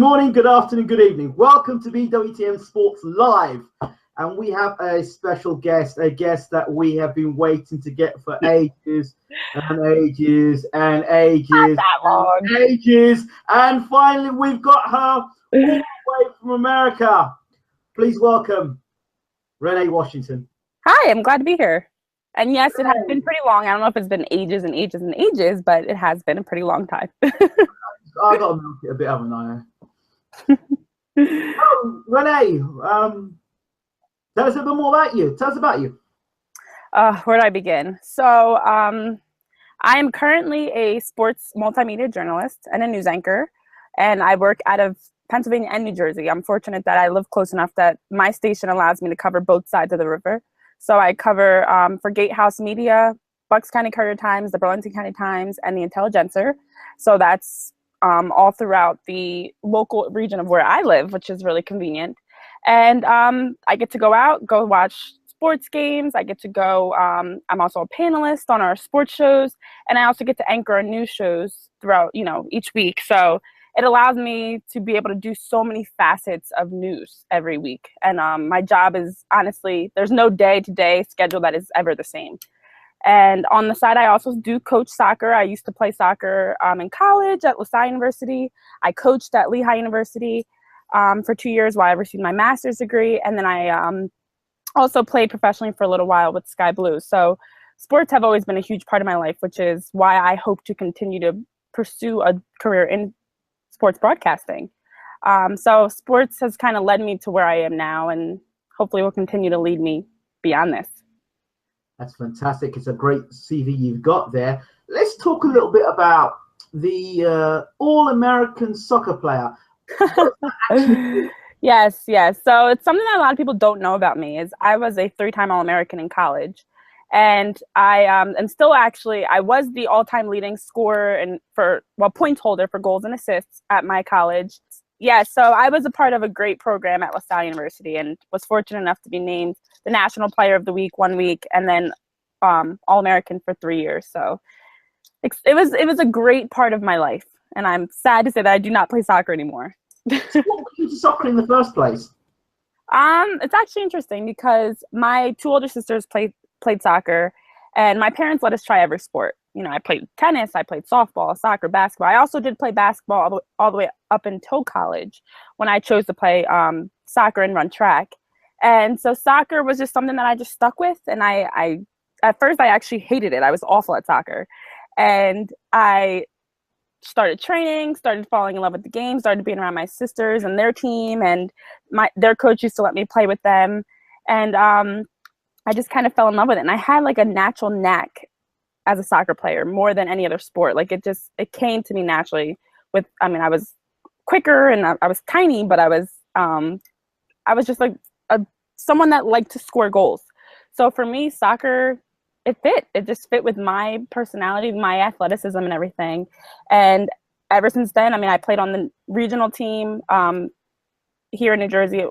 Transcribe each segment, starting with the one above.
morning, good afternoon, good evening. Welcome to BWTM Sports Live. And we have a special guest, a guest that we have been waiting to get for ages and ages and ages and ages. And finally, we've got her all the way from America. Please welcome Renee Washington. Hi, I'm glad to be here. And yes, it has been pretty long. I don't know if it's been ages and ages and ages, but it has been a pretty long time. I got to milk it a bit, haven't I? Oh, Renee, tell us a bit more about you. Tell us about you. Where do I begin? So I am currently a sports multimedia journalist and a news anchor, and I work out of Pennsylvania and New Jersey. I'm fortunate that I live close enough that my station allows me to cover both sides of the river. So I cover for Gatehouse Media, Bucks County Courier Times, the Burlington County Times, and the Intelligencer. So that's all throughout the local region of where I live, which is really convenient. And I get to go out, go watch sports games. I get to go, I'm also a panelist on our sports shows, and I also get to anchor our news shows throughout, each week. So it allows me to be able to do so many facets of news every week. And my job is, honestly, there's no day-to-day schedule that is ever the same. And on the side, I also do coach soccer. I used to play soccer in college at LaSalle University. I coached at Lehigh University for 2 years while I received my master's degree. And then I also played professionally for a little while with Sky Blue. So sports have always been a huge part of my life, which is why I hope to continue to pursue a career in sports broadcasting. So sports has kind of led me to where I am now, and hopefully will continue to lead me beyond this. That's fantastic. It's a great CV you've got there. Let's talk a little bit about the All-American soccer player. Yes. So it's something that a lot of people don't know about me is I was a 3-time All-American in college. And I was the all-time leading scorer and point holder for goals and assists at my college. Yeah, so I was a part of a great program at LaSalle University and was fortunate enough to be named the National Player of the Week 1 week and then All-American for 3 years. So it was a great part of my life, and I'm sad to say that I do not play soccer anymore. So what got you into soccer in the first place? It's actually interesting because my 2 older sisters played soccer, and my parents let us try every sport. I played tennis, I played softball, soccer, basketball. I also did play basketball all the way up until college when I chose to play soccer and run track. And so soccer was just something that I just stuck with. And I at first I actually hated it. I was awful at soccer. And I started training, started falling in love with the game, started being around my sisters and their team, and their coach used to let me play with them. And I just kind of fell in love with it. And I had like a natural knack as a soccer player more than any other sport. Like it came to me naturally I was quicker and I was tiny, but I was just like someone that liked to score goals. So for me, soccer, it just fit with my personality, my athleticism and everything. And ever since then, I played on the regional team here in New Jersey,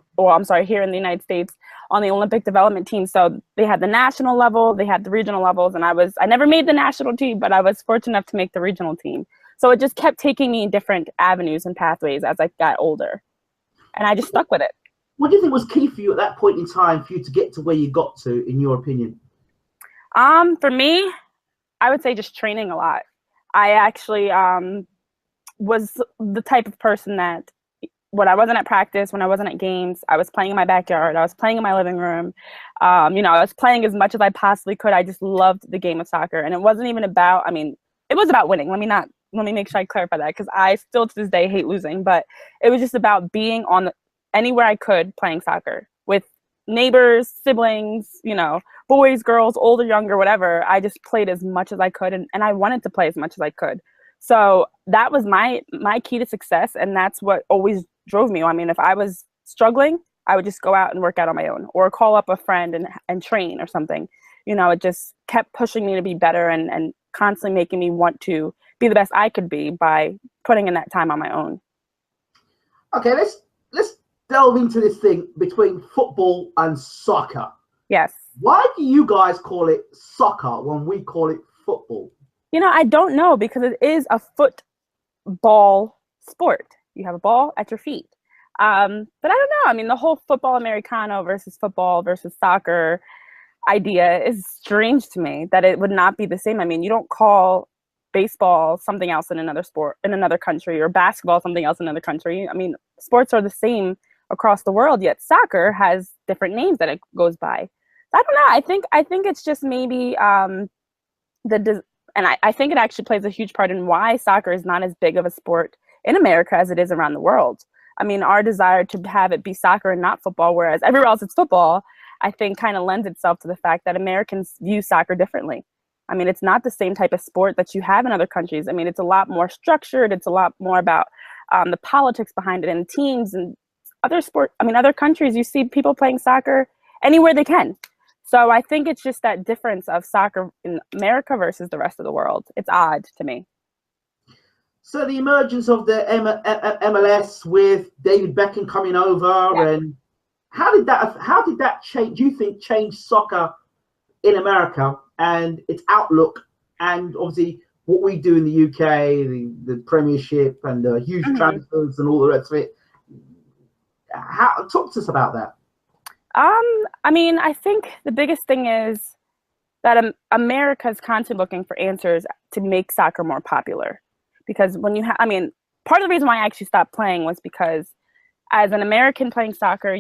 here in the United States on the Olympic development team. So they had the national level, they had the regional levels, and I never made the national team, but I was fortunate enough to make the regional team. So it just kept taking me in different avenues and pathways as I got older. And I just stuck with it. What do you think was key for you at that point in time for you to get to where you got to, in your opinion? For me, I would say just training a lot. I actually was the type of person that when I wasn't at practice, when I wasn't at games, I was playing in my backyard. I was playing in my living room. I was playing as much as I possibly could. I just loved the game of soccer. And it wasn't even about, it was about winning. Let me make sure I clarify that, because I still to this day hate losing. But it was just about being anywhere I could playing soccer with neighbors, siblings, boys, girls, older, younger, whatever. I just played as much as I could. And I wanted to play as much as I could. So that was my key to success. And that's what always drove me. If I was struggling, I would just go out and work out on my own or call up a friend and train or something. It just kept pushing me to be better and constantly making me want to be the best I could be by putting in that time on my own. Okay, let's delve into this thing between football and soccer. Yes. Why do you guys call it soccer when we call it football? I don't know, because it is a football sport. You have a ball at your feet. But I don't know. I mean, the whole football Americano versus football versus soccer idea is strange to me, that it would not be the same. I mean, you don't call baseball something else in another sport in another country, or basketball something else in another country. I mean, sports are the same across the world, yet soccer has different names that it goes by. I don't know. I think it's just maybe and I think it actually plays a huge part in why soccer is not as big of a sport in America as it is around the world. I mean, our desire to have it be soccer and not football, whereas everywhere else it's football, I think kind of lends itself to the fact that Americans view soccer differently. I mean, it's not the same type of sport that you have in other countries. I mean, it's a lot more structured. It's a lot more about the politics behind it and teams and other countries, you see people playing soccer anywhere they can. So I think it's just that difference of soccer in America versus the rest of the world. It's odd to me. So the emergence of the MLS with David Beckham coming over, and how did that change? Do you think change soccer in America and its outlook, and obviously what we do in the UK, the Premiership and the huge transfers and all the rest of it? Talk to us about that. I mean, I think the biggest thing is that America is constantly looking for answers to make soccer more popular. Because when you I mean, part of the reason why I actually stopped playing was because as an American playing soccer,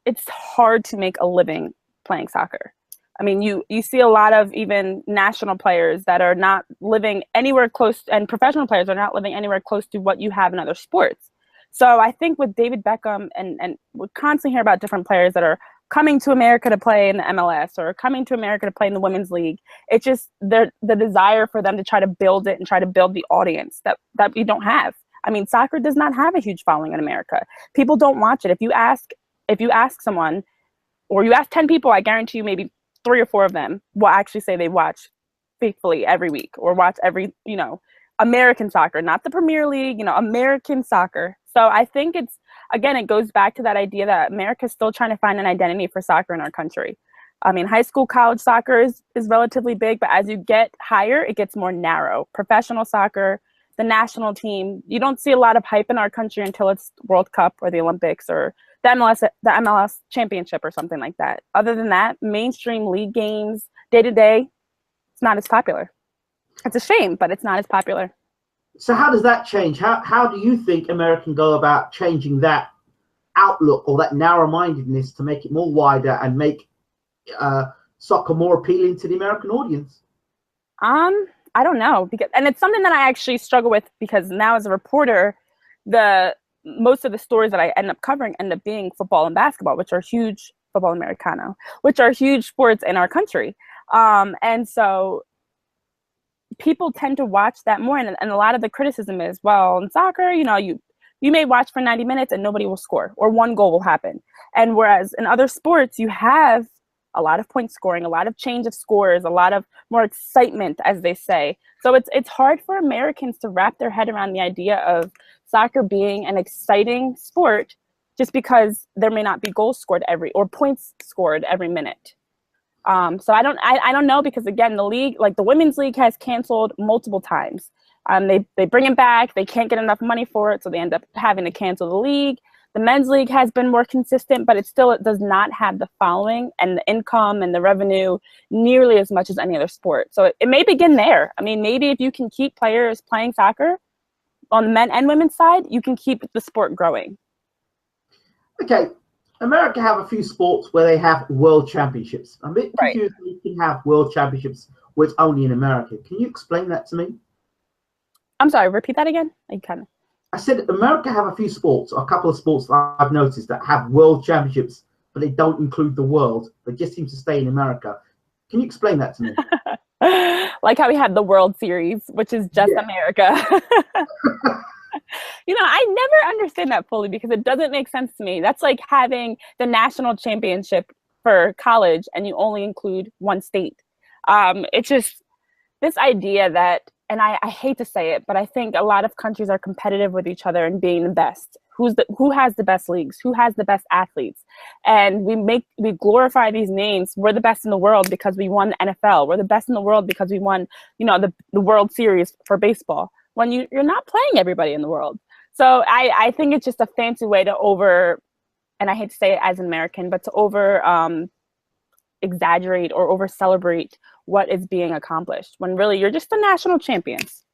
it's hard to make a living playing soccer. I mean, you see a lot of even national players that are not living anywhere close, and professional players are not living anywhere close to what you have in other sports. So I think with David Beckham, and we constantly hear about different players that are coming to America to play in the MLS or coming to America to play in the women's league. It's just the desire for them to try to build it and try to build the audience that we don't have. I mean, soccer does not have a huge following in America. People don't watch it. If you ask someone, or you ask 10 people, I guarantee you maybe 3 or 4 of them will actually say they watch faithfully every week or watch every, American soccer, not the Premier League, American soccer. So I think it goes back to that idea that America is still trying to find an identity for soccer in our country. I mean, high school, college soccer is relatively big, but as you get higher, it gets more narrow. Professional soccer, the national team, you don't see a lot of hype in our country until it's World Cup or the Olympics or the MLS championship or something like that. Other than that, mainstream league games, day-to-day, it's not as popular. It's a shame, but it's not as popular. So how does that change? How do you think America can go about changing that outlook or that narrow-mindedness to make it more wider and make soccer more appealing to the American audience? I don't know, and it's something that I actually struggle with, because now as a reporter, most of the stories that I end up covering end up being football and basketball, which are huge, football Americano, which are huge sports in our country. And so people tend to watch that more. And a lot of the criticism is, well, in soccer, you may watch for 90 minutes and nobody will score, or one goal will happen. And whereas in other sports, you have a lot of point scoring, a lot of change of scores, a lot of more excitement, as they say. So it's hard for Americans to wrap their head around the idea of soccer being an exciting sport just because there may not be goals scored or points scored every minute. So I don't know, because again, the league, like the women's league, has canceled multiple times. They bring it back. They can't get enough money for it, so they end up having to cancel the league. The men's league has been more consistent, but it does not have the following and the income and the revenue nearly as much as any other sport. So it may begin there. I mean, maybe if you can keep players playing soccer on the men and women's side, you can keep the sport growing. Okay. America have a few sports where they have world championships. I'm a bit confused when you can have world championships where it's only in America. Can you explain that to me? I'm sorry, repeat that again. I said America have a few sports, a couple of sports that I've noticed that have world championships, but they don't include the world. They just seem to stay in America. Can you explain that to me? Like how we have the World Series, which is just America. I never understand that fully, because it doesn't make sense to me. That's like having the national championship for college and you only include one state. It's just this idea that, and I hate to say it, but I think a lot of countries are competitive with each other and being the best. Who has the best leagues? Who has the best athletes? And we glorify these names. We're the best in the world because we won the NFL. We're the best in the world because we won, the World Series for baseball. When you're not playing everybody in the world. So I think it's just a fancy way to and I hate to say it as an American, but to exaggerate or over celebrate what is being accomplished when really you're just the national champions.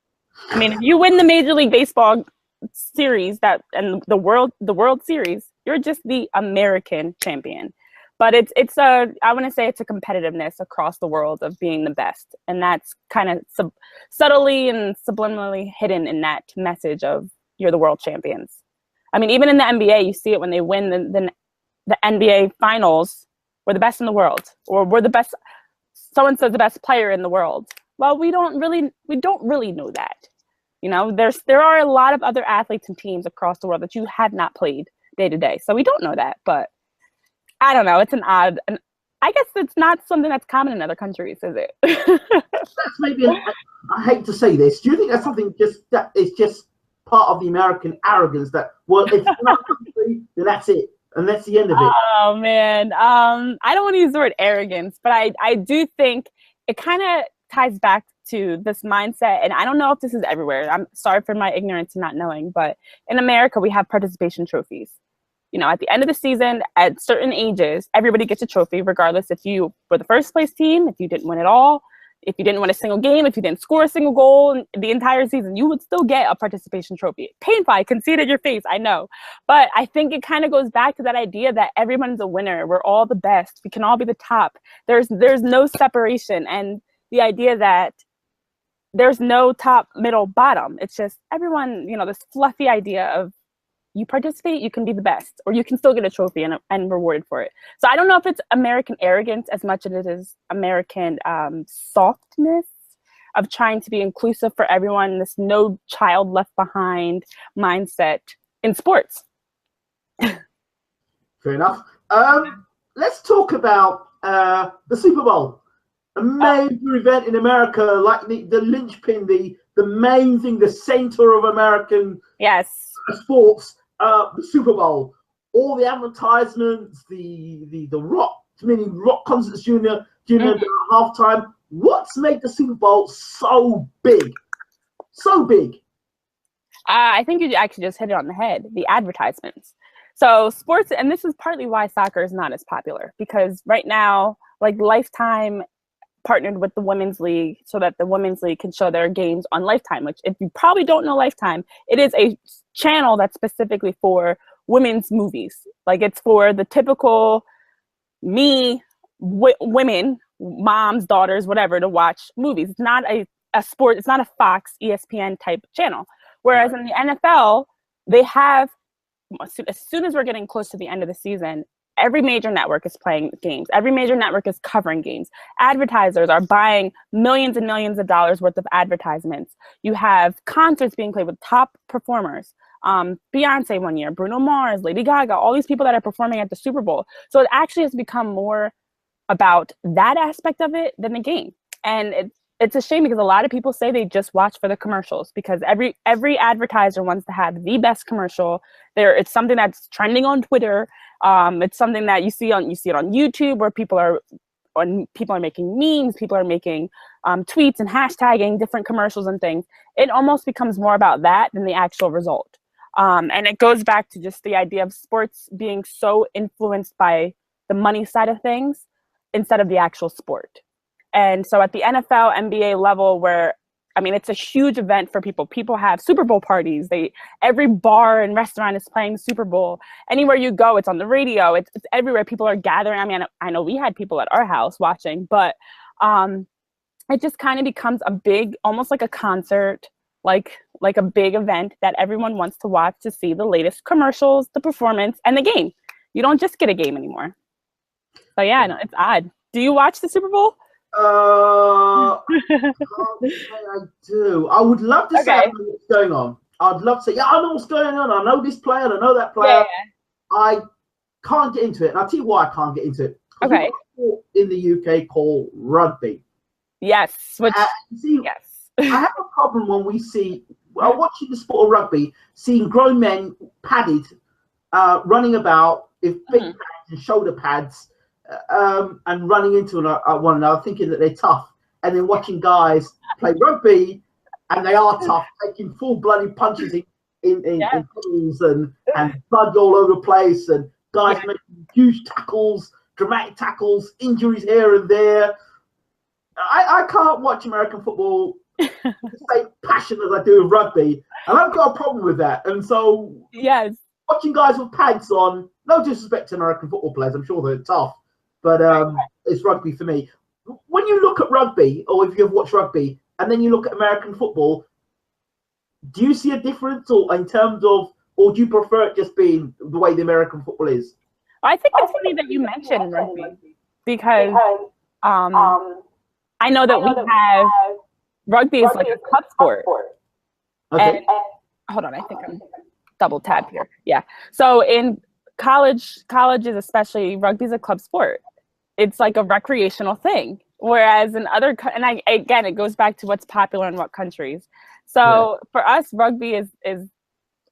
I mean, if you win the Major League Baseball series and the World Series, you're just the American champion. But I want to say it's a competitiveness across the world of being the best, and that's kind of subtly and subliminally hidden in that message of you're the world champions. I mean, even in the NBA, you see it when they win the NBA finals. We're the best in the world, or we're the best. Someone says the best player in the world. Well, we don't really know that. You know, there are a lot of other athletes and teams across the world that you have not played day to day, so we don't know that. But I don't know. It's I guess it's not something that's common in other countries, is it? That's maybe. I hate to say this. Do you think that's something that is just part of the American arrogance that, well, if it's not country, then that's it, and that's the end of it? Oh man, I don't want to use the word arrogance, but I do think it kind of ties back to this mindset, and I don't know if this is everywhere. I'm sorry for my ignorance and not knowing, but in America we have participation trophies. You know, at the end of the season, at certain ages, everybody gets a trophy, regardless if you were the first place team, if you didn't win at all, if you didn't win a single game, if you didn't score a single goal in the entire season, you would still get a participation trophy. Painful, I can see it in your face, I know. But I think it kind of goes back to that idea that everyone's a winner. We're all the best. We can all be the top. There's no separation. And the idea that there's no top, middle, bottom. It's just everyone, you know, this fluffy idea of you participate, you can be the best, or you can still get a trophy and rewarded for it. So I don't know if it's American arrogance as much as it is American softness of trying to be inclusive for everyone, this no child left behind mindset in sports. Fair enough. Let's talk about the Super Bowl. A major event in America, like the linchpin, the main thing, the center of American sports. The Super Bowl, all the advertisements, the rock concerts during the halftime. What's made the Super Bowl so big? So big. I think you actually just hit it on the head. The advertisements. So sports, and this is partly why soccer is not as popular, because right now, like Lifetime partnered with the Women's League so that the Women's League can show their games on Lifetime, which if you probably don't know Lifetime, it is a channel that's specifically for women's movies. Like it's for the typical women, moms, daughters, whatever, to watch movies. It's not a sport, it's not a Fox, ESPN type channel. Whereas in the NFL, they have, as soon as we're getting close to the end of the season, every major network is playing games. Every major network is covering games. Advertisers are buying millions and millions of dollars worth of advertisements. You have concerts being played with top performers. Beyonce one year, Bruno Mars, Lady Gaga, all these people that are performing at the Super Bowl. So it actually has become more about that aspect of it than the game. And it's a shame because a lot of people say they just watch for the commercials, because every advertiser wants to have the best commercial. It's something that's trending on Twitter. It's something that you see it on YouTube, where people are making memes, people are making tweets and hashtagging different commercials and things. It almost becomes more about that than the actual result. And it goes back to just the idea of sports being so influenced by the money side of things instead of the actual sport. And so at the NFL, NBA level, where, I mean, it's a huge event for people. People have Super Bowl parties. Every bar and restaurant is playing Super Bowl. Anywhere you go, it's on the radio. It's everywhere. People are gathering. I mean, I know we had people at our house watching, but it just kind of becomes a big, almost like a concert, like a big event that everyone wants to watch to see the latest commercials, the performance, and the game. You don't just get a game anymore. So yeah, no, it's odd. Do you watch the Super Bowl? I can't say I do. I would love to say I know what's going on. I'd love to say, yeah, I know what's going on. I know this player, I know that player. Yeah. I can't get into it. And I'll tell you why I can't get into it. Okay. In the UK called rugby. Yes. Yes. I have a problem when we see, while watching the sport of rugby, seeing grown men padded, running about with big pads and shoulder pads, and running into one another, thinking that they're tough, and then watching guys play rugby, and they are tough, taking full bloody punches in puddles and blood all over the place, and guys making huge tackles, dramatic tackles, injuries here and there. I can't watch American football with the same passion as I do with rugby, and I've got a problem with that. And so, watching guys with pads on, no disrespect to American football players, I'm sure they're tough, but it's rugby for me. When you look at rugby, or if you've watched rugby, and then you look at American football, do you see a difference, or in terms of, or do you prefer it just being the way the American football is? I think it's funny that you mentioned rugby, because I know that we have rugby is like a club sport. Okay. And hold on, I think I'm double tapped here. Yeah. So in colleges especially, rugby is a club sport. It's like a recreational thing. Whereas in other, again, it goes back to what's popular in what countries. So for us, rugby is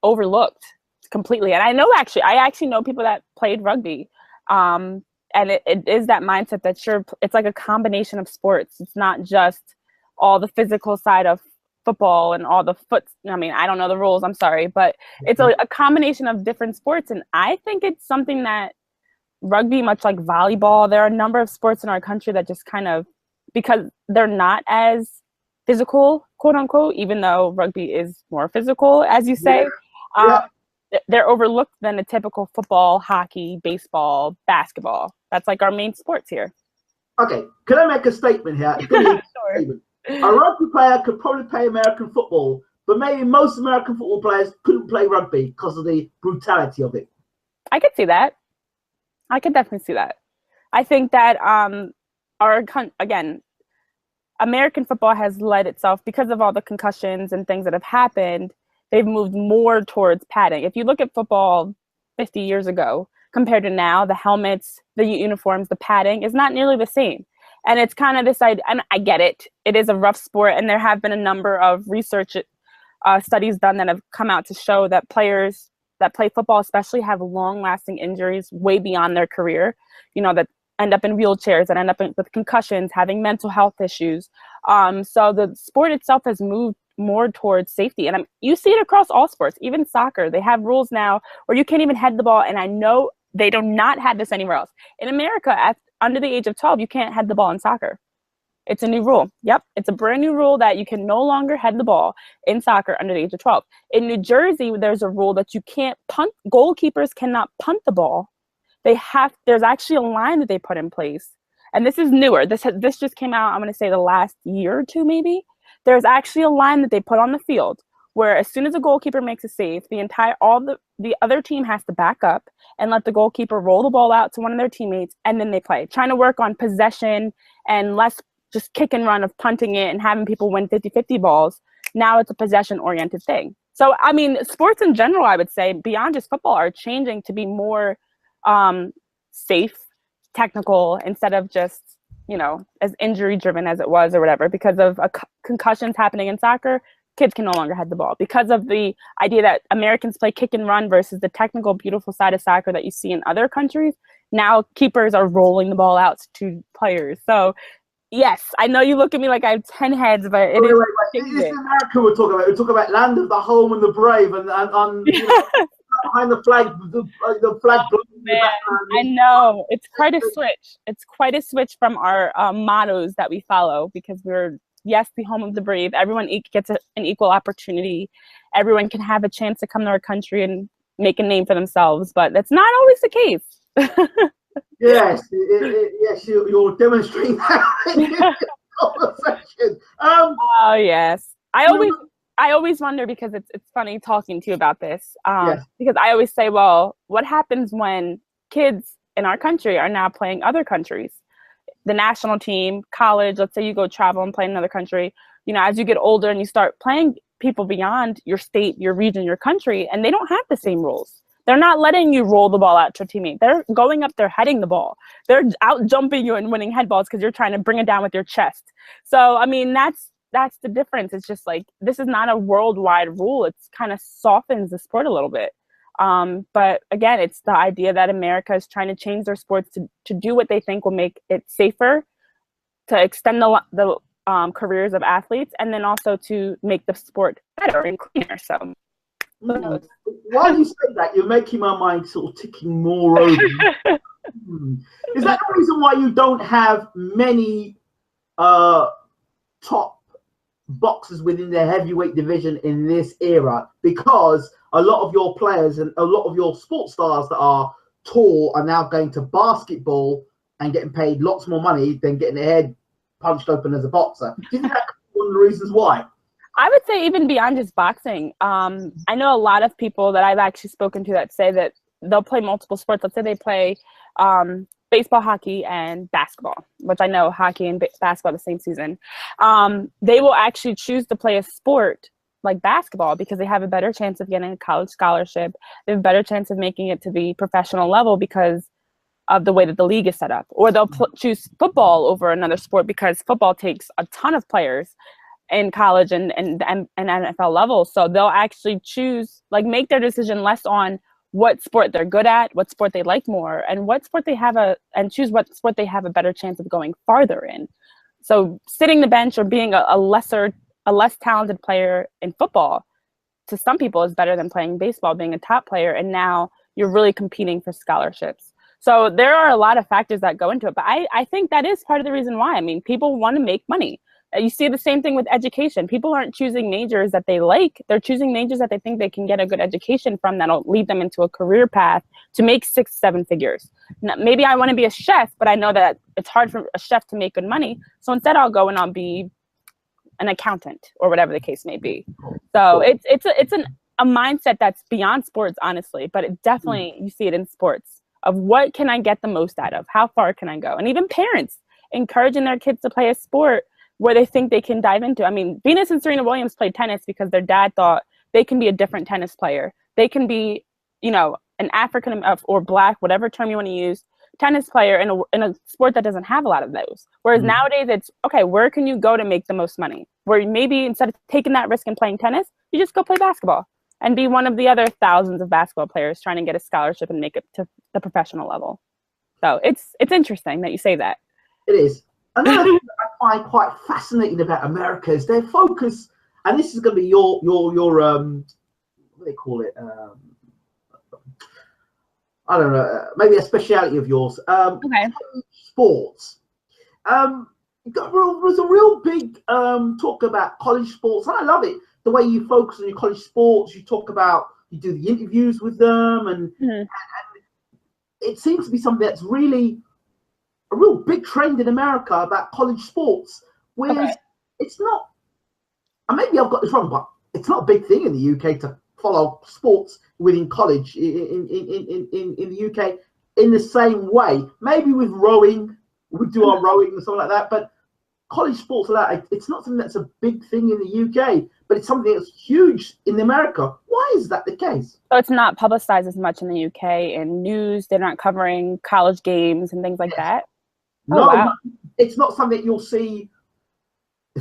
overlooked completely. And I actually know people that played rugby. And it is that mindset that it's like a combination of sports. It's not just all the physical side of football and all the I don't know the rules, I'm sorry, but it's a combination of different sports. And I think it's something that rugby, much like volleyball, there are a number of sports in our country that just kind of, because they're not as physical, quote unquote, even though rugby is more physical, as you say, they're overlooked than a typical football, hockey, baseball, basketball. That's like our main sports here. Okay, can I make a statement here? Sure. A rugby player could probably play American football, but maybe most American football players couldn't play rugby because of the brutality of it. I could see that. I could definitely see that. I think that American football has led itself, because of all the concussions and things that have happened, they've moved more towards padding. If you look at football 50 years ago compared to now, the helmets, the uniforms, the padding is not nearly the same. And it's kind of this idea, and I get it. It is a rough sport, and there have been a number of research studies done that have come out to show that players that play football especially have long-lasting injuries way beyond their career, that end up in wheelchairs, that end up with concussions, having mental health issues. So the sport itself has moved more towards safety. And you see it across all sports, even soccer. They have rules now where you can't even head the ball. And I know they do not have this anywhere else. In America, under the age of 12, you can't head the ball in soccer. It's a new rule. Yep. It's a brand new rule that you can no longer head the ball in soccer under the age of 12. In New Jersey, there's a rule that you can't punt. Goalkeepers cannot punt the ball. There's actually a line that they put in place. And this is newer. This just came out, I'm going to say the last year or two, maybe. There's actually a line that they put on the field where as soon as a goalkeeper makes a save, the other team has to back up and let the goalkeeper roll the ball out to one of their teammates, and then they play. Trying to work on possession and less just kick and run of punting it and having people win 50-50 balls. Now it's a possession-oriented thing. So, I mean, sports in general, I would say, beyond just football, are changing to be more safe, technical, instead of just, as injury-driven as it was or whatever. Because of concussions happening in soccer, kids can no longer head the ball. Because of the idea that Americans play kick and run versus the technical, beautiful side of soccer that you see in other countries, now keepers are rolling the ball out to players. So, yes, I know you look at me like I have 10 heads, but it is. This is America we're talking about. We're talking about land of the home and the brave, and behind the flag, the flag. Man, I know. It's quite a switch. It's quite a switch from our mottos that we follow, because we're, yes, the home of the brave. Everyone gets an equal opportunity. Everyone can have a chance to come to our country and make a name for themselves, but that's not always the case. Yes, yes, you're demonstrating that in this conversation. Oh yes, I always wonder, because it's funny talking to you about this, because I always say, well, what happens when kids in our country are now playing other countries, the national team, college? Let's say you go travel and play in another country. As you get older and you start playing people beyond your state, your region, your country, and they don't have the same rules. They're not letting you roll the ball out to a teammate. They're going up there heading the ball. They're out jumping you and winning head balls because you're trying to bring it down with your chest. So, I mean, that's the difference. It's just like, this is not a worldwide rule. It's kind of softens the sport a little bit. But again, it's the idea that America is trying to change their sports to do what they think will make it safer, to extend the careers of athletes, and then also to make the sport better and cleaner. So Mm. While you say that, you're making my mind sort of ticking more over. Is that the reason why you don't have many top boxers within the heavyweight division in this era? Because a lot of your players and a lot of your sports stars that are tall are now going to basketball and getting paid lots more money than getting their head punched open as a boxer. Do you think that's one of the reasons why? I would say even beyond just boxing. I know a lot of people that I've actually spoken to that say that they'll play multiple sports. Let's say they play baseball, hockey, and basketball, which I know hockey and basketball the same season. They will actually choose to play a sport like basketball because they have a better chance of getting a college scholarship. They have a better chance of making it to the professional level because of the way that the league is set up. Or they'll choose football over another sport because football takes a ton of players in college and NFL level. So they'll actually choose, like, make their decision less on what sport they're good at, what sport they like more, and what sport they have and choose what sport they have a better chance of going farther in. So sitting the bench or being a less talented player in football to some people is better than playing baseball, being a top player, and now you're really competing for scholarships. So there are a lot of factors that go into it, but I think that is part of the reason why. I mean, people want to make money. You see the same thing with education. People aren't choosing majors that they like. They're choosing majors that they think they can get a good education from that'll lead them into a career path to make 6-7 figures. Now, maybe I want to be a chef, but I know that it's hard for a chef to make good money. So instead I'll go and I'll be an accountant or whatever the case may be. So it's a mindset that's beyond sports, honestly, but it definitely, you see it in sports of what can I get the most out of? How far can I go? And even parents encouraging their kids to play a sport where they think they can dive into. I mean, Venus and Serena Williams played tennis because their dad thought they can be a different tennis player. They can be, an African or Black, whatever term you want to use, tennis player in a sport that doesn't have a lot of those. Whereas nowadays it's, okay, where can you go to make the most money? Where maybe instead of taking that risk and playing tennis, you just go play basketball and be one of the other thousands of basketball players trying to get a scholarship and make it to the professional level. So it's interesting that you say that. It is. Another thing that I find quite fascinating about America is their focus, and this is going to be your what do they call it? I don't know, maybe a speciality of yours. Okay. Sports. There's a real big talk about college sports, and I love it. The way you focus on your college sports, you do the interviews with them, and it seems to be something that's really a real big trend in America about college sports, whereas it's not, and maybe I've got this wrong, but it's not a big thing in the UK to follow sports within college in the UK in the same way. Maybe with rowing, we do our rowing and something like that, but college sports like that, it's not something that's a big thing in the UK, but it's something that's huge in America. Why is that the case? So it's not publicized as much in the UK in news. They're not covering college games and things like that. No, wow. It's not something you'll see.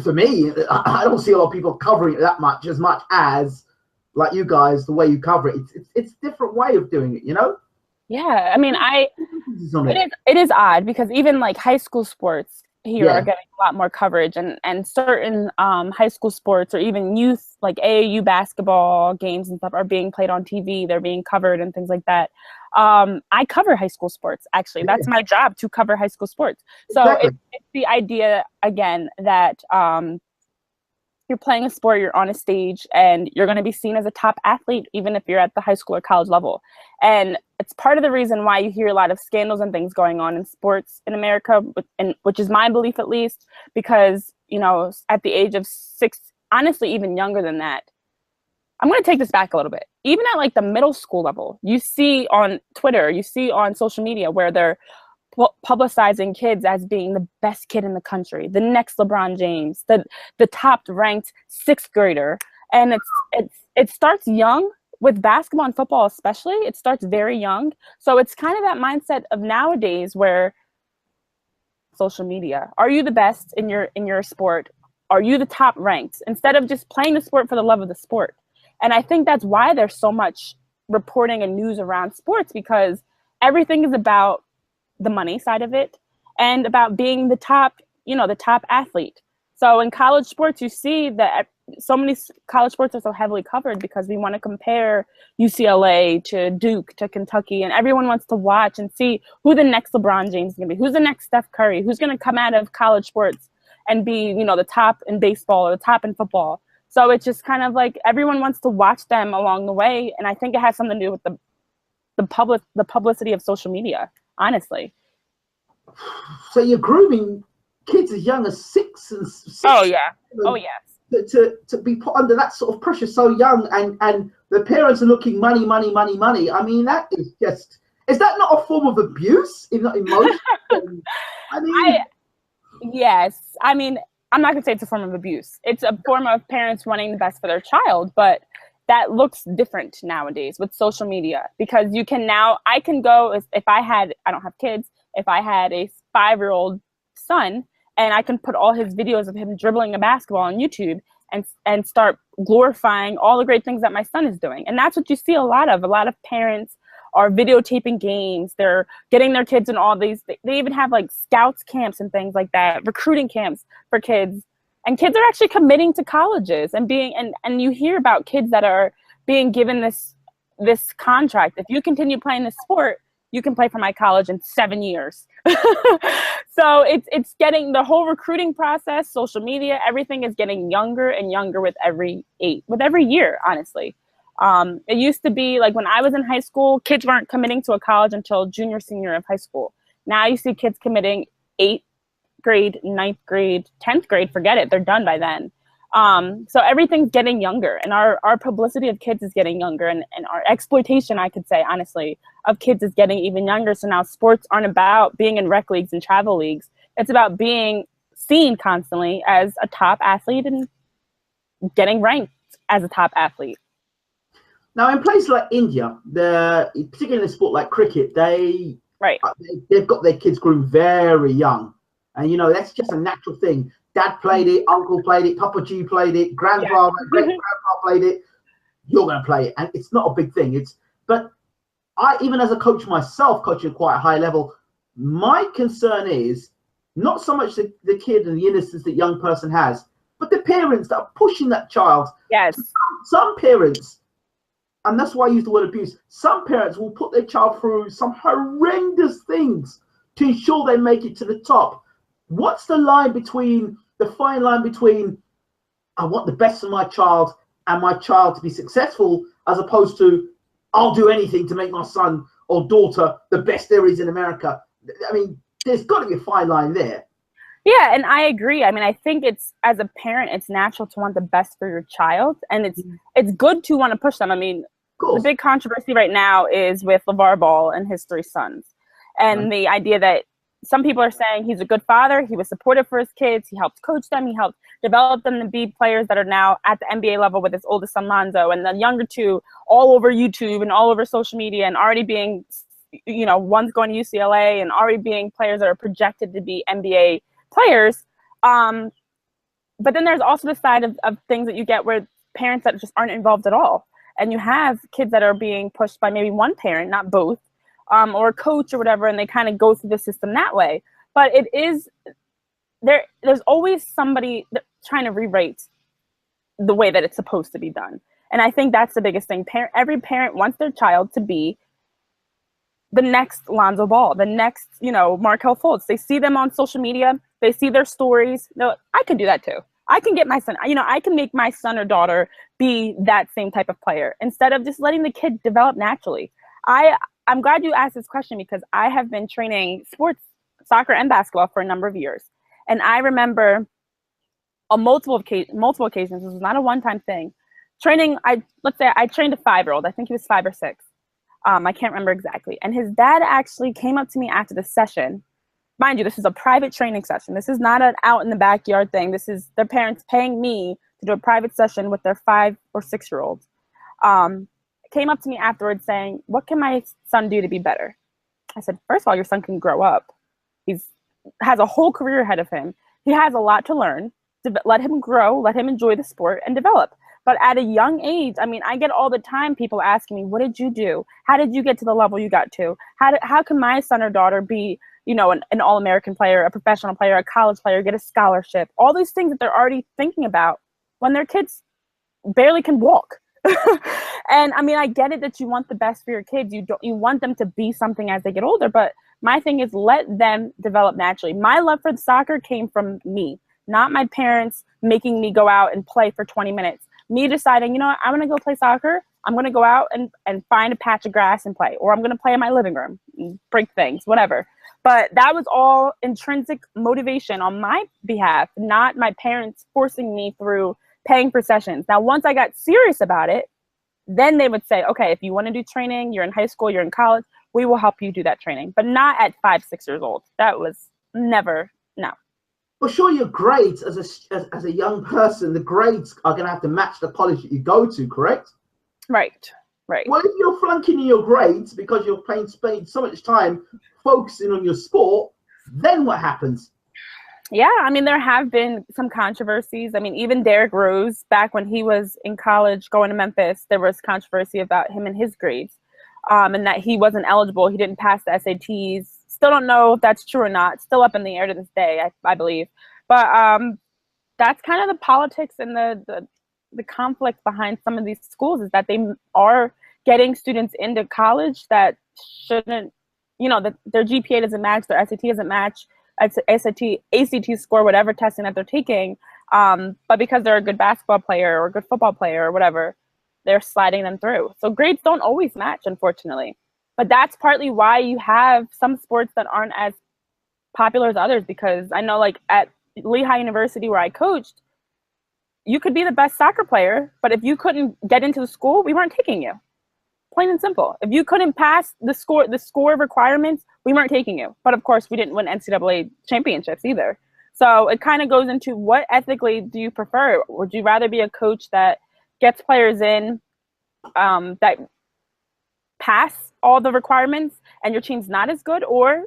For me, I don't see a lot of people covering it that much, as much as like you guys, the way you cover it. It's a different way of doing it, Yeah, I mean, it is odd because even like high school sports here are getting a lot more coverage, and certain high school sports or even youth, like AAU basketball games and stuff, are being played on TV. They're being covered and things like that. I cover high school sports, actually. That's my job, to cover high school sports. So it's the idea, again, that you're playing a sport, you're on a stage, and you're going to be seen as a top athlete, even if you're at the high school or college level. And it's part of the reason why you hear a lot of scandals and things going on in sports in America, which is my belief at least, because, at the age of 6, honestly, even younger than that, I'm going to take this back a little bit. Even at like the middle school level, you see on Twitter, you see on social media where they're publicizing kids as being the best kid in the country, the next LeBron James, the top ranked 6th grader. And it starts young with basketball and football, especially. It starts very young. So it's kind of that mindset of nowadays where social media, are you the best in your sport? Are you the top ranked? Instead of just playing the sport for the love of the sport. And I think that's why there's so much reporting and news around sports, because everything is about the money side of it and about being the top athlete. So in college sports, you see that so many college sports are so heavily covered because we want to compare UCLA to Duke to Kentucky, and everyone wants to watch and see who the next LeBron James is going to be, who's the next Steph Curry, who's going to come out of college sports and be, the top in baseball or the top in football. So it's just kind of like everyone wants to watch them along the way, and I think it has something to do with the publicity of social media, honestly. So you're grooming kids as young as 6 and 6. Oh yeah. Oh yes. To be put under that sort of pressure so young, and the parents are looking money. I mean, that is just, is that not a form of abuse, if not emotional? Yes. I mean, I'm not gonna say it's a form of abuse. It's a form of parents wanting the best for their child, but that looks different nowadays with social media, because I can go, I don't have kids, if I had a 5-year-old son, and I can put all his videos of him dribbling a basketball on YouTube and start glorifying all the great things that my son is doing. And that's what you see a lot of. A lot of parents are videotaping games. They're getting their kids in all these. They even have like scouts camps and things like that, recruiting camps for kids. And kids are actually committing to colleges and and you hear about kids that are being given this contract. If you continue playing this sport, you can play for my college in 7 years. So it's getting, the whole recruiting process, social media, everything is getting younger and younger with every year, honestly. It used to be like when I was in high school, kids weren't committing to a college until junior, senior of high school. Now you see kids committing 8th grade, 9th grade, 10th grade, forget it, they're done by then. So everything's getting younger, and our publicity of kids is getting younger, and our exploitation, I could say, honestly, of kids is getting even younger. So now sports aren't about being in rec leagues and travel leagues. It's about being seen constantly as a top athlete and getting ranked as a top athlete. Now, in places like India, particularly in a sport like cricket, they've got their kids groomed very young. And, that's just a natural thing. Dad played it, uncle played it, Papa G played it, grandpa, great-grandpa played it. You're going to play it. And it's not a big thing. But I, even as a coach myself, coaching at quite a high level, my concern is not so much the kid and the innocence that young person has, but the parents that are pushing that child. Yes. Some parents, and that's why I use the word abuse, some parents will put their child through some horrendous things to ensure they make it to the top. What's the fine line between I want the best for my child and my child to be successful, as opposed to I'll do anything to make my son or daughter the best there is in America? I mean, there's got to be a fine line there. Yeah, and I agree. I mean, I think as a parent, it's natural to want the best for your child, and it's good to want to push them. I mean, the big controversy right now is with LeVar Ball and his 3 sons, and the idea that some people are saying he's a good father, he was supportive for his kids, he helped coach them, he helped develop them to be players that are now at the NBA level with his oldest son Lonzo, and the younger 2 all over YouTube and all over social media, and already being, one's going to UCLA and already being players that are projected to be NBA players. But then there's also the side of things that you get where parents that just aren't involved at all. And you have kids that are being pushed by maybe one parent, not both, or a coach or whatever, and they kind of go through the system that way. But it is, there's always somebody trying to rewrite the way that it's supposed to be done. And I think that's the biggest thing. Every parent wants their child to be the next Lonzo Ball, the next, Markelle Fultz. They see them on social media. They see their stories. No, I can do that too. I can get my son, I can make my son or daughter be that same type of player instead of just letting the kid develop naturally. I'm glad you asked this question, because I have been training sports, soccer and basketball, for a number of years. And I remember on multiple occasions, this was not a one-time thing, let's say I trained a 5-year-old. I think he was 5 or 6. I can't remember exactly. And his dad actually came up to me after the session. Mind you, this is a private training session. This is not an out in the backyard thing. This is their parents paying me to do a private session with their 5 or 6-year-olds. Came up to me afterwards saying, "What can my son do to be better?" I said, "First of all, your son can grow up. Has a whole career ahead of him. He has a lot to learn. Let him grow, let him enjoy the sport and develop." But at a young age, I mean, I get all the time people asking me, "What did you do? How did you get to the level you got to? How can my son or daughter be, you know, an All-American player, a professional player, a college player, get a scholarship, all these things that they're already thinking about when their kids barely can walk. And I mean, I get it that you want the best for your kids. You want them to be something as they get older, but my thing is let them develop naturally. My love for soccer came from me, not my parents making me go out and play for 20 minutes. Me deciding, you know what, I'm going to go play soccer. I'm going to go out and find a patch of grass and play, or I'm going to play in my living room, break things, whatever. But that was all intrinsic motivation on my behalf, not my parents forcing me through paying for sessions. Now, once I got serious about it, then they would say, okay, if you want to do training, you're in high school, you're in college, we will help you do that training, but not at 5, 6 years old. That was never, no. Well, sure, your grades as a young person, the grades are going to have to match the college that you go to, correct? Right, right. Well, if you're flunking in your grades because you're spending so much time focusing on your sport, then what happens? Yeah, I mean, there have been some controversies. I mean, even Derrick Rose, back when he was in college going to Memphis, there was controversy about him and his grades, and that he wasn't eligible. He didn't pass the SATs. Still don't know if that's true or not. Still up in the air to this day, I believe. But that's kind of the politics and the conflict behind some of these schools, is that they are getting students into college that shouldn't, you know, that their GPA doesn't match, their SAT doesn't match, ACT score, whatever testing that they're taking. But because they're a good basketball player or a good football player or whatever, they're sliding them through. So grades don't always match, unfortunately. But that's partly why you have some sports that aren't as popular as others, because I know, like at Lehigh University where I coached, you could be the best soccer player, but if you couldn't get into the school, we weren't taking you. Plain and simple. If you couldn't pass the score requirements, we weren't taking you. But of course, we didn't win NCAA championships either. So it kind of goes into, what ethically do you prefer? Would you rather be a coach that gets players in that pass all the requirements and your team's not as good, or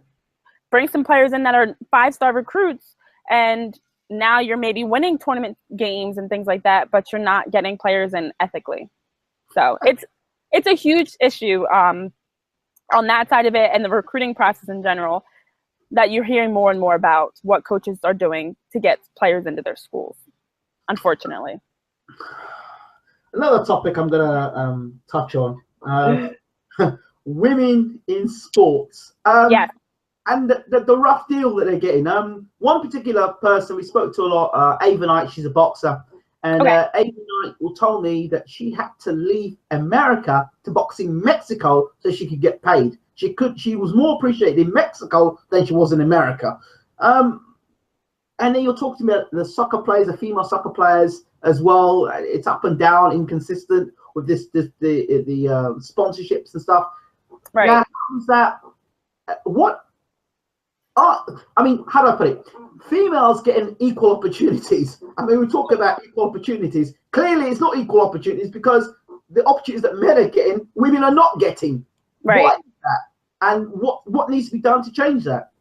bring some players in that are 5-star recruits and now you're maybe winning tournament games and things like that, but you're not getting players in ethically? So it's a huge issue on that side of it, and the recruiting process in general, that you're hearing more and more about what coaches are doing to get players into their schools, unfortunately. Another topic I'm going to touch on, women in sports. Yes. And the rough deal that they're getting. One particular person we spoke to a lot, Ava Knight, she's a boxer. And Okay. Ava Knight told me that she had to leave America to box in Mexico so she could get paid. She was more appreciated in Mexico than she was in America. And then you're talking about the soccer players, the female soccer players as well. It's up and down, inconsistent with the sponsorships and stuff. Right. Now, how's that? I mean, how do I put it? Females getting equal opportunities. I mean, we talk about equal opportunities. Clearly, it's not equal opportunities, because the opportunities that men are getting, women are not getting. Right. Why is that? And what needs to be done to change that?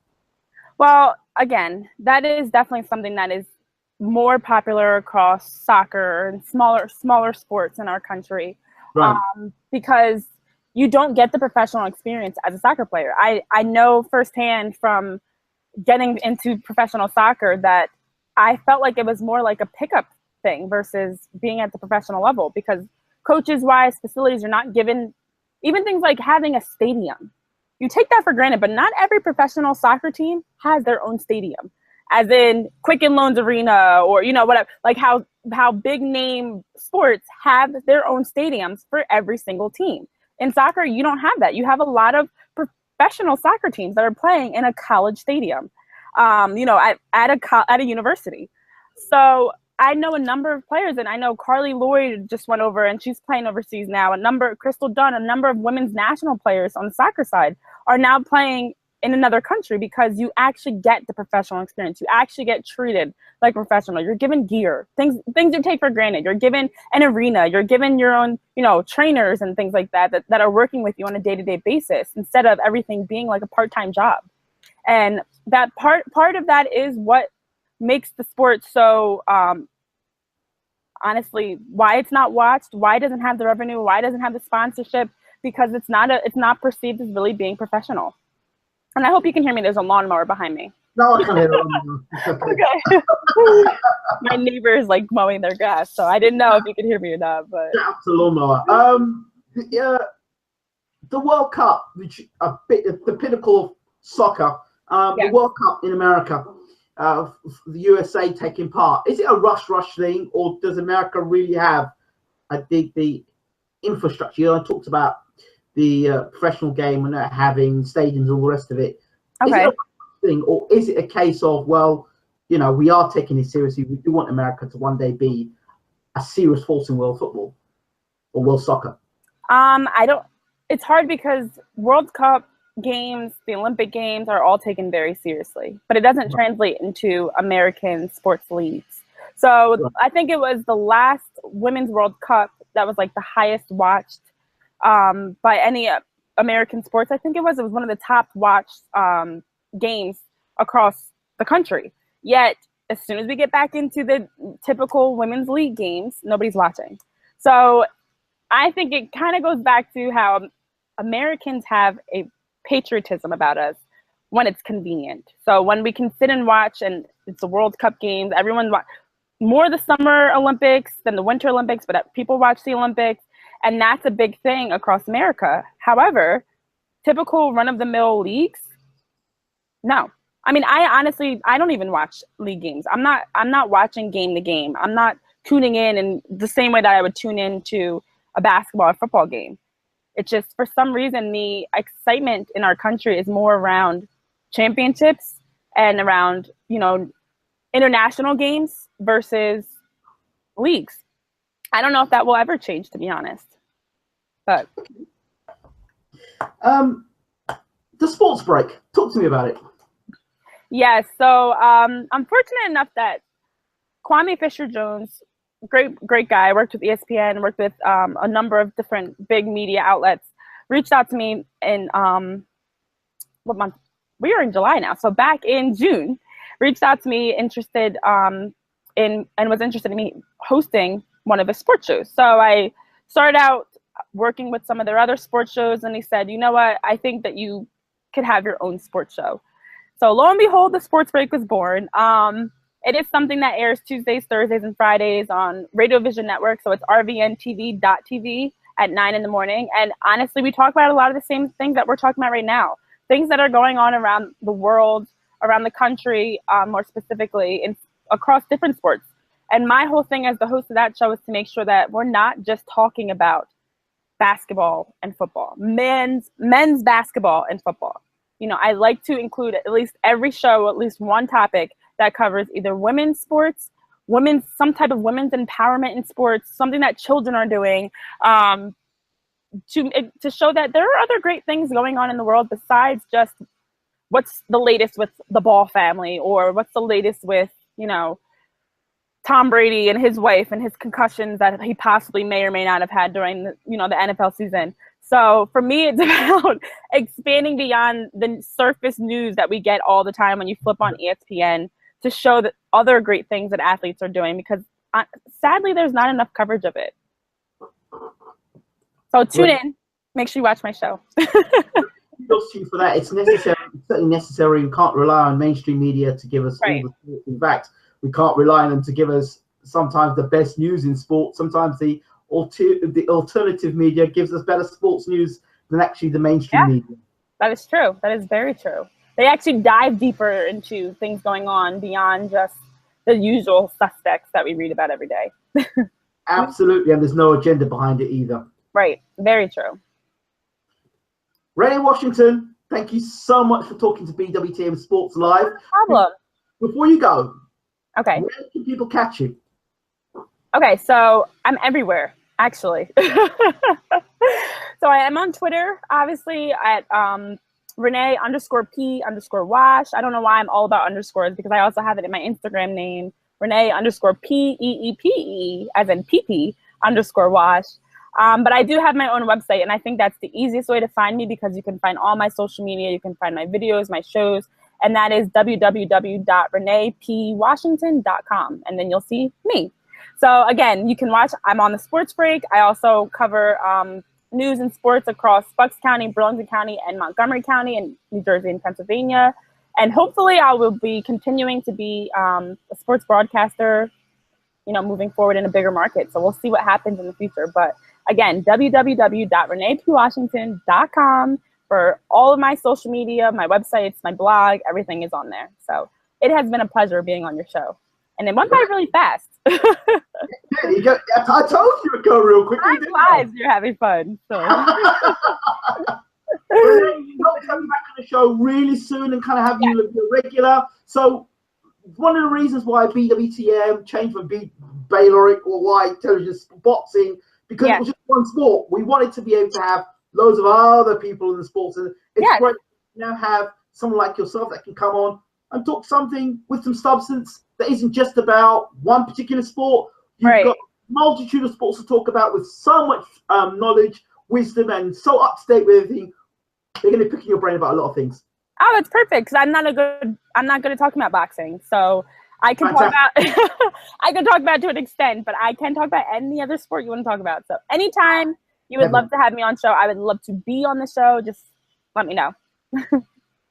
Well, again, that is definitely something that is more popular across soccer and smaller sports in our country, Right. because you don't get the professional experience as a soccer player. I know firsthand from getting into professional soccer that I felt like it was more like a pickup thing versus being at the professional level, because coaches-wise, facilities are not given, even things like having a stadium. You take that for granted, but not every professional soccer team has their own stadium, as in Quicken Loans Arena, or, you know, whatever, like how big name sports have their own stadiums for every single team. In soccer, you don't have that. You have a lot of professional soccer teams that are playing in a college stadium, you know, at a university. So I know a number of players, and I know Carly Lloyd just went over and she's playing overseas now. Crystal Dunn, a number of women's national players on the soccer side are now playing in another country, because you actually get the professional experience. You actually get treated like a professional. You're given gear, things you take for granted. You're given an arena. You're given your own, you know, trainers and things like that are working with you on a day-to-day basis, instead of everything being like a part-time job. And that part of that is what makes the sport so, honestly, why it's not watched, why it doesn't have the revenue, why it doesn't have the sponsorship, because it's not perceived as really being professional. And I hope you can hear me. There's a lawnmower behind me. No, I can't hear them. Okay. My neighbor is like mowing their grass, so I didn't know if you could hear me or not. But Shout out to lawnmower. The World Cup, which a bit the pinnacle of soccer. The World Cup in America, the USA taking part. Is it a rush thing, or does America really have the infrastructure? I talked about the professional game and not having stadiums and all the rest of it. Is it a thing, or is it a case of, well, you know, we are taking it seriously. We do want America to one day be a serious force in world football or world soccer? I don't. It's hard because World Cup games, the Olympic Games are all taken very seriously, but it doesn't translate into American sports leagues. So I think it was the last Women's World Cup that was like the highest watched by any American sports. I think it was one of the top watched games across the country. Yet, as soon as we get back into the typical women's league games, nobody's watching. So I think it kind of goes back to how Americans have a patriotism about us when it's convenient. So when we can sit and watch, and it's the World Cup games, everyone more the Summer Olympics than the Winter Olympics, but people watch the Olympics, and that's a big thing across America. However, typical run-of-the-mill leagues, no. I mean, I don't even watch league games. I'm not watching game to game. I'm not tuning in the same way that I would tune in to a basketball or football game. It's just, for some reason, the excitement in our country is more around championships and around, you know, international games versus leagues. I don't know if that will ever change, to be honest. But the sports break. Talk to me about it. Yes. So I'm fortunate enough that Kwame Fisher-Jones, great guy, worked with ESPN, worked with a number of different big media outlets, reached out to me in what month? We are in July now. So back in June, reached out to me interested in me hosting one of his sports shows. So I started out working with some of their other sports shows, and he said, you know what, I think that you could have your own sports show. So lo and behold, the Sports Break was born. It is something that airs Tuesdays, Thursdays, and Fridays on Radio Vision Network. So it's rvntv.tv at 9 in the morning. And honestly, we talk about a lot of the same things that we're talking about right now. Things that are going on around the world, around the country, more specifically, across different sports. And my whole thing as the host of that show is to make sure that we're not just talking about basketball and football, men's basketball and football. You know, I like to include at least every show, at least one topic that covers either women's sports, some type of women's empowerment in sports, something that children are doing, to show that there are other great things going on in the world besides just what's the latest with the Ball family, or what's the latest with, you know, Tom Brady and his wife and his concussions that he possibly may or may not have had during the NFL season. So for me, it's about expanding beyond the surface news that we get all the time when you flip on ESPN, to show that other great things that athletes are doing, because sadly, there's not enough coverage of it. So tune in. Make sure you watch my show. Kudos to you for that. It's necessary. It's certainly necessary. We can't rely on mainstream media to give us all the sports. In fact, we can't rely on them to give us sometimes the best news in sport. Sometimes the alternative media gives us better sports news than actually the mainstream media. That is true. That is very true. They actually dive deeper into things going on beyond just the usual suspects that we read about every day. Absolutely, and there's no agenda behind it either. Right. Very true. Renee Washington, thank you so much for talking to BWTM Sports Live. No problem. Before you go, okay, where can people catch you? Okay, so I'm everywhere, actually. So I am on Twitter, obviously, at Renee_P_Wash. I don't know why I'm all about underscores, because I also have it in my Instagram name, Renee_PEEPE, as in PP_Wash. But I do have my own website, and I think that's the easiest way to find me, because you can find all my social media, you can find my videos, my shows, and that is www.reneepwashington.com, and then you'll see me. So again, you can watch, I'm on the Sports Break. I also cover news and sports across Bucks County, Burlington County, and Montgomery County, and New Jersey and Pennsylvania. And hopefully I will be continuing to be a sports broadcaster, you know, moving forward in a bigger market. So we'll see what happens in the future. But again, www.reneepwashington.com for all of my social media, my websites, my blog, everything is on there. So it has been a pleasure being on your show. And it went by really fast. Yeah, I told you it would go real quickly. Time flies, you're having fun. So. Renee, we hope to have you back on the show really soon and kind of have you look regular. So one of the reasons why BWTM changed from Bayloric or why television boxing, because it was just one sport. We wanted to be able to have loads of other people in the sports, and it's great to now have someone like yourself that can come on and talk something with some substance that isn't just about one particular sport. You've got a multitude of sports to talk about with so much knowledge, wisdom, and so up to date with everything. They're going to be picking your brain about a lot of things. Oh, that's perfect, because I'm not good at talking about boxing, so I can talk about I can talk about it to an extent, but I can talk about any other sport you want to talk about. So anytime you would love to have me on show, I would love to be on the show. Just let me know.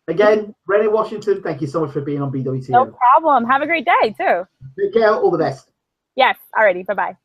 Again, Renee Washington, thank you so much for being on BWTM. No problem. Have a great day too. Take care. All the best. Yes. Alrighty. Bye-bye.